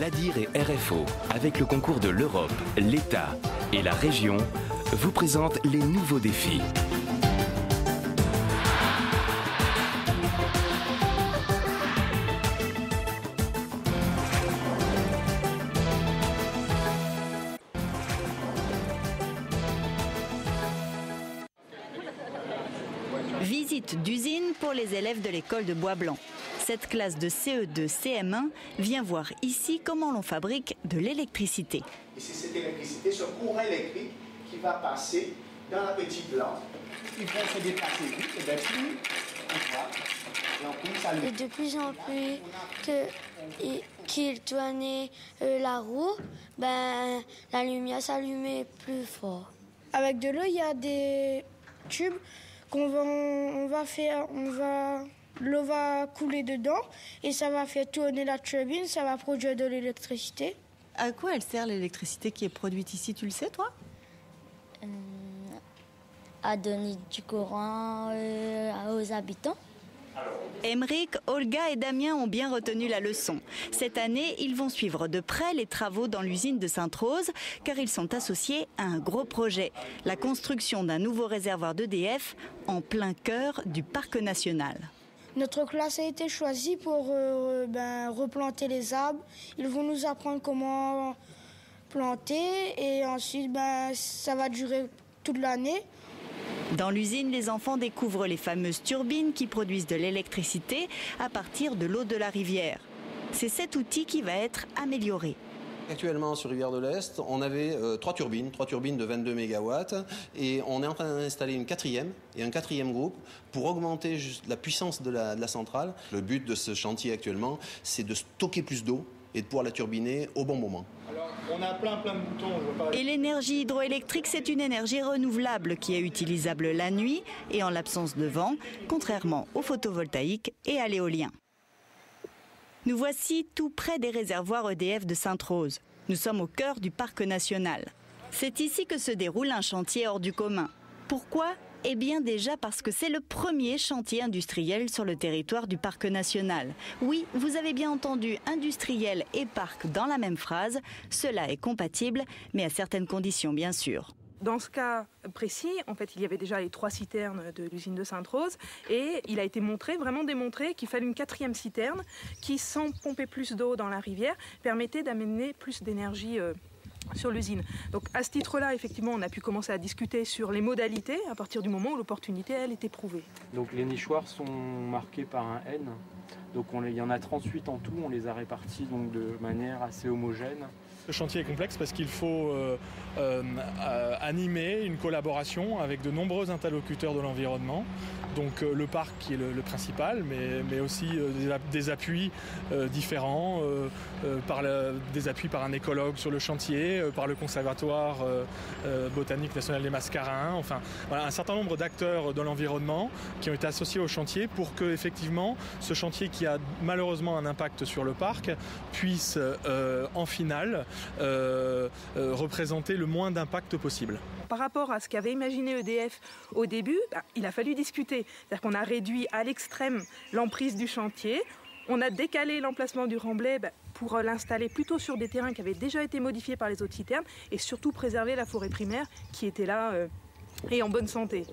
l'ADIR et RFO, avec le concours de l'Europe, l'État et la région, vous présentent les nouveaux défis. Visite d'usine pour les élèves de l'école de Bois-Blanc. Cette classe de CE2 CM1 vient voir ici comment l'on fabrique de l'électricité. Et c'est cette électricité, ce courant électrique qui va passer dans la petite lampe. Il va se déplacer vite, et bien fini. Et de plus en plus qu'il tournait la roue, ben, la lumière s'allumait plus fort. Avec de l'eau, il y a des tubes l'eau va couler dedans et ça va faire tourner la turbine, ça va produire de l'électricité. À quoi elle sert l'électricité qui est produite ici, tu le sais toi? À donner du courant aux habitants. Émeric, Olga et Damien ont bien retenu la leçon. Cette année, ils vont suivre de près les travaux dans l'usine de Sainte-Rose, car ils sont associés à un gros projet, la construction d'un nouveau réservoir d'EDF en plein cœur du parc national. Notre classe a été choisie pour replanter les arbres. Ils vont nous apprendre comment planter et ensuite ça va durer toute l'année. Dans l'usine, les enfants découvrent les fameuses turbines qui produisent de l'électricité à partir de l'eau de la rivière. C'est cet outil qui va être amélioré. Actuellement, sur Rivière de l'Est, on avait 3 turbines de 22 MW et on est en train d'installer une quatrième et un quatrième groupe pour augmenter la puissance de la centrale. Le but de ce chantier actuellement, c'est de stocker plus d'eau et de pouvoir la turbiner au bon moment. Alors, on a plein de boutons. Et l'énergie hydroélectrique, c'est une énergie renouvelable qui est utilisable la nuit et en l'absence de vent, contrairement au photovoltaïque et à l'éolien. Nous voici tout près des réservoirs EDF de Sainte-Rose. Nous sommes au cœur du parc national. C'est ici que se déroule un chantier hors du commun. Pourquoi ? Eh bien déjà parce que c'est le premier chantier industriel sur le territoire du parc national. Oui, vous avez bien entendu, industriel et parc dans la même phrase. Cela est compatible, mais à certaines conditions bien sûr. Dans ce cas précis, en fait, il y avait déjà les 3 citernes de l'usine de Sainte-Rose et il a été vraiment démontré qu'il fallait une 4e citerne qui, sans pomper plus d'eau dans la rivière, permettait d'amener plus d'énergie sur l'usine. Donc à ce titre-là, effectivement, on a pu commencer à discuter sur les modalités à partir du moment où l'opportunité, elle, était prouvée. Donc les nichoirs sont marqués par un N. Donc il y en a 38 en tout, on les a répartis donc, de manière assez homogène. Le chantier est complexe parce qu'il faut animer une collaboration avec de nombreux interlocuteurs de l'environnement. Donc le parc qui est le principal, mais aussi des appuis différents, des appuis par un écologue sur le chantier, par le conservatoire botanique national des Mascarins, enfin voilà, un certain nombre d'acteurs de l'environnement qui ont été associés au chantier pour que effectivement ce chantier qui a malheureusement un impact sur le parc puisse en finale représenter le moins d'impact possible. Par rapport à ce qu'avait imaginé EDF au début, il a fallu discuter. C'est-à-dire qu'on a réduit à l'extrême l'emprise du chantier. On a décalé l'emplacement du remblai pour l'installer plutôt sur des terrains qui avaient déjà été modifiés par les autres citernes et surtout préserver la forêt primaire qui était là et en bonne santé.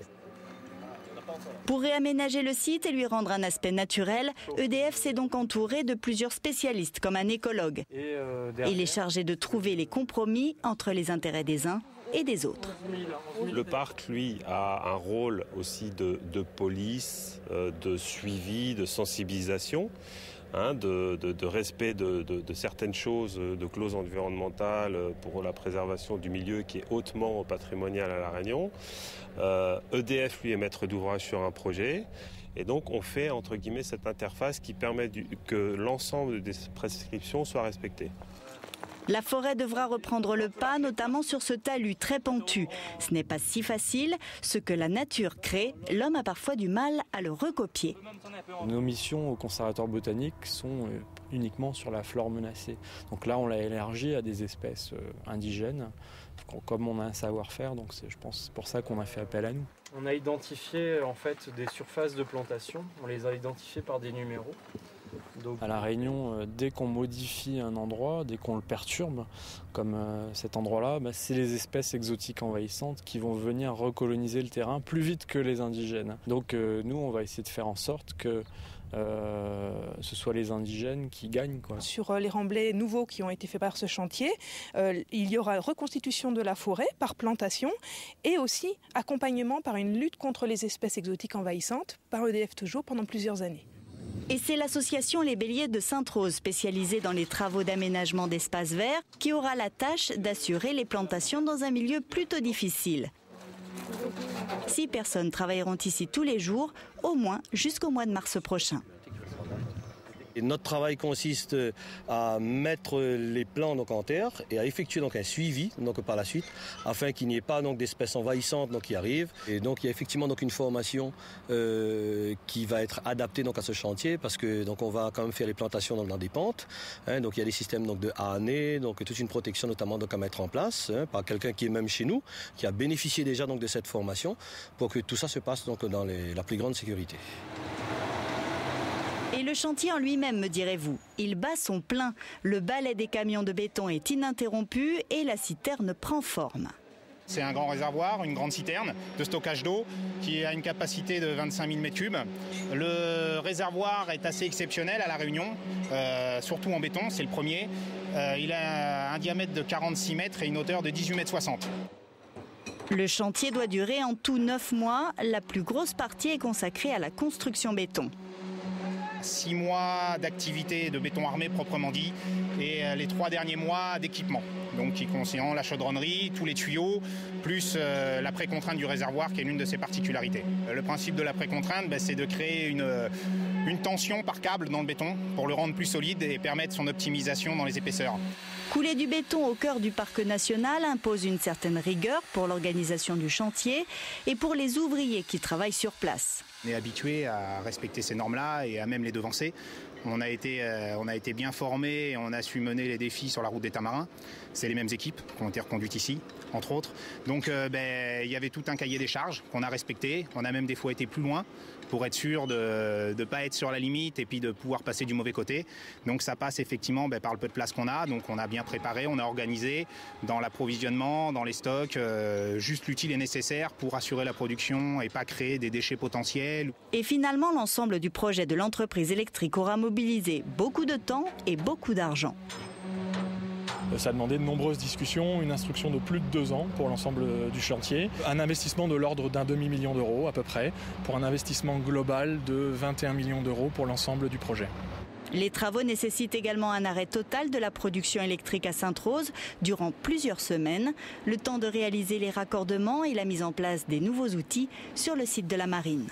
Pour réaménager le site et lui rendre un aspect naturel, EDF s'est donc entouré de plusieurs spécialistes comme un écologue. Il est chargé de trouver les compromis entre les intérêts des uns et des autres. Le parc, lui, a un rôle aussi de police, de suivi, de sensibilisation, de respect de certaines choses, de clauses environnementales pour la préservation du milieu qui est hautement patrimonial à La Réunion. EDF, lui, est maître d'ouvrage sur un projet. Et donc, on fait, entre guillemets, cette interface qui permet que l'ensemble des prescriptions soient respectées. La forêt devra reprendre le pas, notamment sur ce talus très pentu. Ce n'est pas si facile. Ce que la nature crée, l'homme a parfois du mal à le recopier. Nos missions au Conservatoire botanique sont uniquement sur la flore menacée. Donc là, on l'a élargi à des espèces indigènes. Comme on a un savoir-faire, donc je pense c'est pour ça qu'on a fait appel à nous. On a identifié en fait des surfaces de plantation. On les a identifiées par des numéros. À La Réunion, dès qu'on modifie un endroit, dès qu'on le perturbe, comme cet endroit-là, c'est les espèces exotiques envahissantes qui vont venir recoloniser le terrain plus vite que les indigènes. Donc nous, on va essayer de faire en sorte que ce soit les indigènes qui gagnent, quoi. Sur les remblais nouveaux qui ont été faits par ce chantier, il y aura reconstitution de la forêt par plantation et aussi accompagnement par une lutte contre les espèces exotiques envahissantes par EDF toujours pendant plusieurs années. Et c'est l'association Les Béliers de Sainte-Rose, spécialisée dans les travaux d'aménagement d'espaces verts, qui aura la tâche d'assurer les plantations dans un milieu plutôt difficile. 6 personnes travailleront ici tous les jours, au moins jusqu'au mois de mars prochain. Et notre travail consiste à mettre les plants en terre et à effectuer un suivi par la suite afin qu'il n'y ait pas d'espèces envahissantes qui arrivent. Et donc il y a effectivement une formation qui va être adaptée à ce chantier parce que on va quand même faire les plantations dans des pentes. Donc il y a des systèmes de hannés, toute une protection notamment à mettre en place par quelqu'un qui est même chez nous, qui a bénéficié déjà de cette formation pour que tout ça se passe dans la plus grande sécurité. Et le chantier en lui-même, me direz-vous, il bat son plein. Le balai des camions de béton est ininterrompu et la citerne prend forme. C'est un grand réservoir, une grande citerne de stockage d'eau qui a une capacité de 25 000 m3. Le réservoir est assez exceptionnel à La Réunion, surtout en béton, c'est le premier. Il a un diamètre de 46 mètres et une hauteur de 18,60 m. Le chantier doit durer en tout 9 mois. La plus grosse partie est consacrée à la construction béton. 6 mois d'activité de béton armé proprement dit et les 3 derniers mois d'équipement. Donc qui concerne la chaudronnerie, tous les tuyaux, plus la précontrainte du réservoir qui est l'une de ses particularités. Le principe de la précontrainte, c'est de créer une tension par câble dans le béton pour le rendre plus solide et permettre son optimisation dans les épaisseurs. Couler du béton au cœur du parc national impose une certaine rigueur pour l'organisation du chantier et pour les ouvriers qui travaillent sur place. On est habitué à respecter ces normes-là et à même les devancer. On a été bien formés et on a su mener les défis sur la route des Tamarins. C'est les mêmes équipes qui ont été reconduites ici, entre autres. Donc il y avait tout un cahier des charges qu'on a respecté. On a même des fois été plus loin pour être sûr de ne pas être sur la limite et puis de pouvoir passer du mauvais côté. Donc ça passe effectivement par le peu de place qu'on a. Donc on a bien préparé, on a organisé dans l'approvisionnement, dans les stocks, juste l'utile et nécessaire pour assurer la production et pas créer des déchets potentiels. Et finalement, l'ensemble du projet de l'entreprise électrique aura mobilisé beaucoup de temps et beaucoup d'argent. Ça a demandé de nombreuses discussions, une instruction de plus de 2 ans pour l'ensemble du chantier, un investissement de l'ordre d'un demi-million d'euros à peu près, pour un investissement global de 21 millions d'euros pour l'ensemble du projet. Les travaux nécessitent également un arrêt total de la production électrique à Sainte-Rose durant plusieurs semaines, le temps de réaliser les raccordements et la mise en place des nouveaux outils sur le site de la marine.